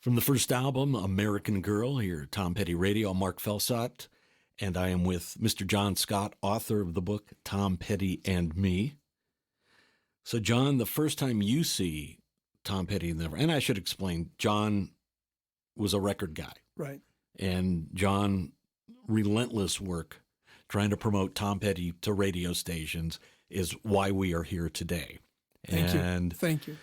From the first album, American Girl, here at Tom Petty Radio, I'm Mark Felsot, and I am with Mr. John Scott, author of the book Tom Petty and Me. So, John, the first time you see Tom Petty and I should explain, John was a record guy. Right. And John, relentless work trying to promote Tom Petty to radio stations is why we are here today. Thank you.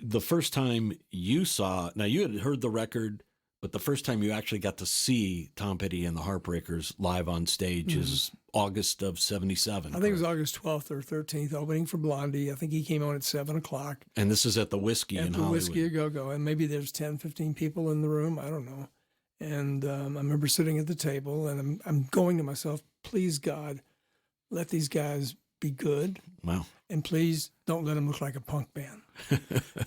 The first time you saw, now you had heard the record, but the first time you actually got to see Tom Petty and the Heartbreakers live on stage is August of 77. I think it was August 12th or 13th, opening for Blondie. I think he came on at 7 o'clock. And this is at the Whiskey in Hollywood. Whiskey a Go-Go. And maybe there's 10, 15 people in the room. I don't know. And I remember sitting at the table and I'm going to myself, please, God, let these guys be good. Wow. And please don't let them look like a punk band.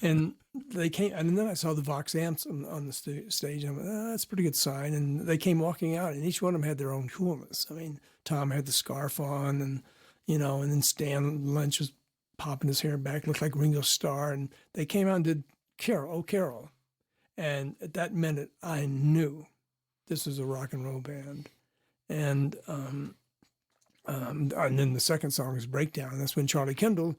And they came, and then I saw the Vox amps on the stage. And I went, that's a pretty good sign. And they came walking out, and each one of them had their own coolness. I mean, Tom had the scarf on, and and then Stan Lynch was popping his hair back, looked like Ringo Starr. And they came out and did Carol, Oh Carol. And at that minute, I knew this was a rock and roll band. And then the second song is Breakdown. And that's when Charlie Kendall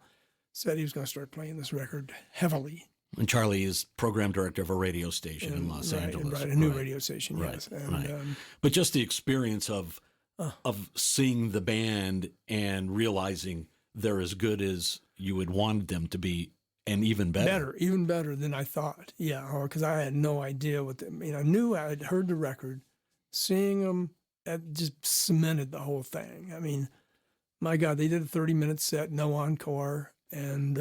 said he was going to start playing this record heavily. And Charlie is program director of a radio station in Los Angeles. Right, a new radio station, yes. And, but just the experience of seeing the band and realizing they're as good as you had wanted them to be, and even better. Even better than I thought. Yeah, because I had no idea what I knew I had heard the record. Seeing them, it just cemented the whole thing. I mean, my God, they did a 30-minute set, no encore. And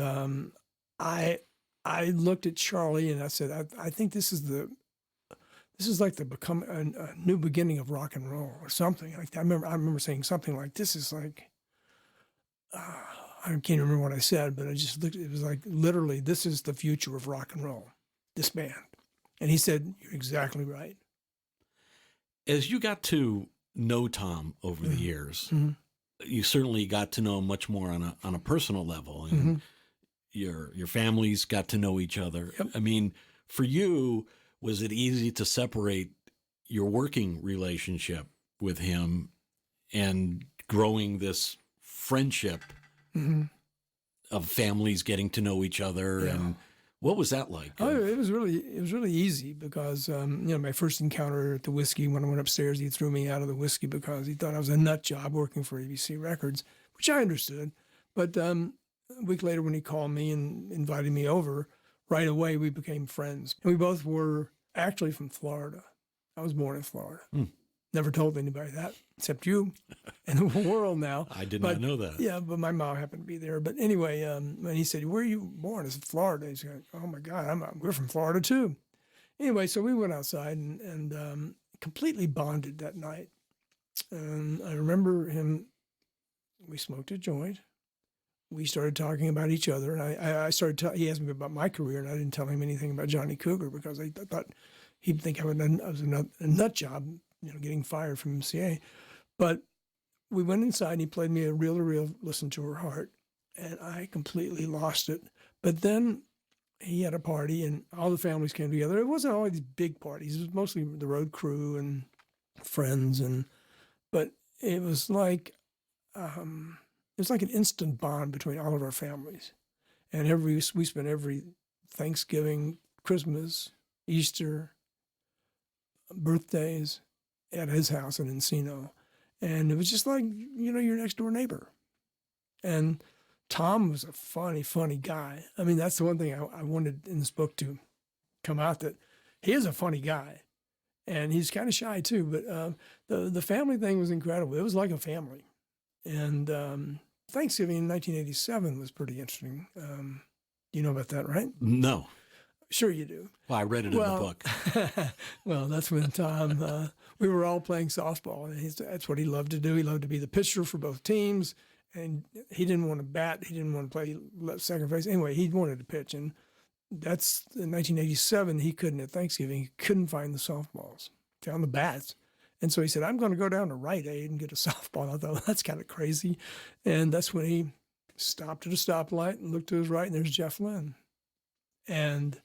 I looked at Charlie and I said, I think this is like a new beginning of rock and roll or something. Like I remember saying something like, this is like, I can't remember what I said, but I just looked, it was like literally, this is the future of rock and roll, this band. And he said, you're exactly right. As you got to know Tom over the years, you certainly got to know him much more on a personal level, and your families got to know each other. Yep. I mean, for you, was it easy to separate your working relationship with him and growing this friendship of families getting to know each other? Yeah. And what was that like? Oh, it was really easy because my first encounter at the Whiskey, when I went upstairs, he threw me out of the Whiskey because he thought I was a nut job working for ABC Records, which I understood. But a week later, when he called me and invited me over, right away we became friends. And we both were actually from Florida. I was born in Florida. Never told anybody that, except you and the world now. I did not know that. Yeah, but my mom happened to be there. But anyway, when he said, where are you born? I said, Florida. He's like, oh, my God, we're from Florida, too. Anyway, so we went outside and completely bonded that night. And I remember we smoked a joint. We started talking about each other. And he asked me about my career, and I didn't tell him anything about Johnny Cougar because I thought he'd think I was a nut job, getting fired from MCA. But we went inside and he played me a Reel to Reel, Listen to Her Heart. And I completely lost it. But then he had a party and all the families came together. It wasn't always these big parties. It was mostly the road crew and friends. But it was like an instant bond between all of our families. And we spent every Thanksgiving, Christmas, Easter, birthdays at his house in Encino. And it was just like, your next door neighbor. And Tom was a funny, funny guy. I mean, that's the one thing I wanted in this book to come out, that he is a funny guy. And he's kind of shy too, but the family thing was incredible. It was like a family. And Thanksgiving in 1987 was pretty interesting. You know about that, right? No. Sure you do. Well, I read it in the book. Well, that's when Tom, we were all playing softball, and that's what he loved to do. He loved to be the pitcher for both teams, and he didn't want to bat. He didn't want to play second base. Anyway, he wanted to pitch, and that's in 1987. He couldn't at Thanksgiving. He couldn't find the softballs, found the bats. And so he said, I'm going to go down to Rite Aid and get a softball. I thought, that's kind of crazy. And that's when he stopped at a stoplight and looked to his right, and there's Jeff Lynne. And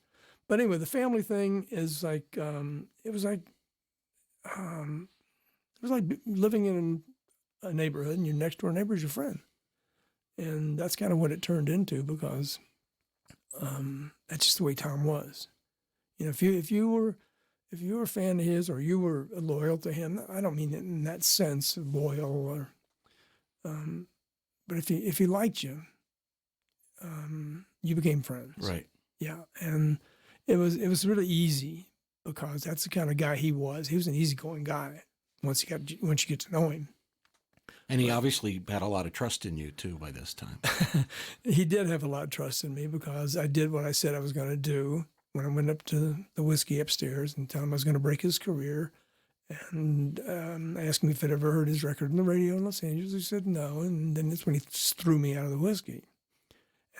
But anyway, the family thing is like it was like living in a neighborhood, and your next door neighbor is your friend, and that's kind of what it turned into because that's just the way Tom was. You know, if you were a fan of his or you were loyal to him, I don't mean it in that sense, loyal, or but if he liked you, you became friends. Right. Yeah, and it was really easy because that's the kind of guy he was. He was an easygoing guy once you get to know him. And he obviously had a lot of trust in you too by this time. He did have a lot of trust in me because I did what I said I was going to do when I went up to the whiskey upstairs and told him I was going to break his career. And asked me if I'd ever heard his record on the radio in Los Angeles. He said no, and then that's when he threw me out of the whiskey.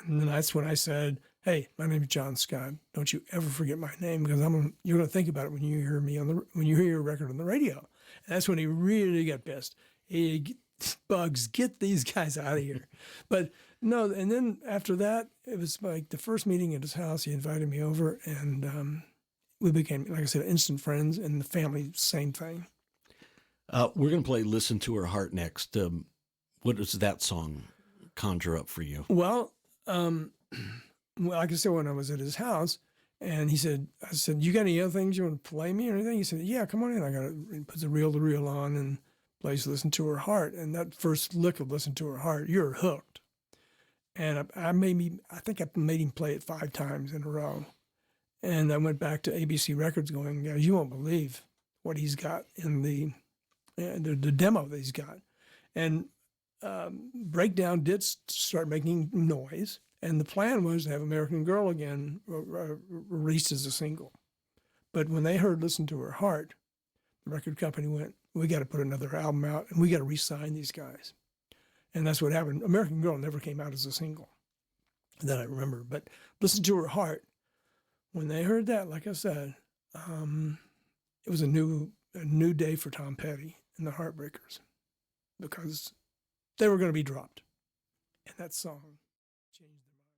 And then that's when I said, "Hey, my name is John Scott. Don't you ever forget my name because you're going to think about it when you hear me when you hear your record on the radio." And that's when he really got pissed. Bugs, get these guys out of here. But no, and then after that, it was like the first meeting at his house. He invited me over, and we became, like I said, instant friends, and the family, same thing. We're going to play "Listen to Her Heart" next. What does that song conjure up for you? Well, like I said, when I was at his house, and I said, "You got any other things you want to play me or anything?" He said, "Yeah, come on in. I got to put the reel-to-reel on and plays "Listen to Her Heart." And that first lick of "Listen to Her Heart," you're hooked. And I think I made him play it 5 times in a row. And I went back to ABC Records going, "Guys, you won't believe what he's got in the demo that he's got." And Breakdown did start making noise. And the plan was to have "American Girl" again released as a single. But when they heard "Listen to Her Heart," the record company went, "We got to put another album out, and we got to re-sign these guys." And that's what happened. "American Girl" never came out as a single that I remember. But "Listen to Her Heart," when they heard that, like I said, it was a new day for Tom Petty and the Heartbreakers because they were going to be dropped. And that song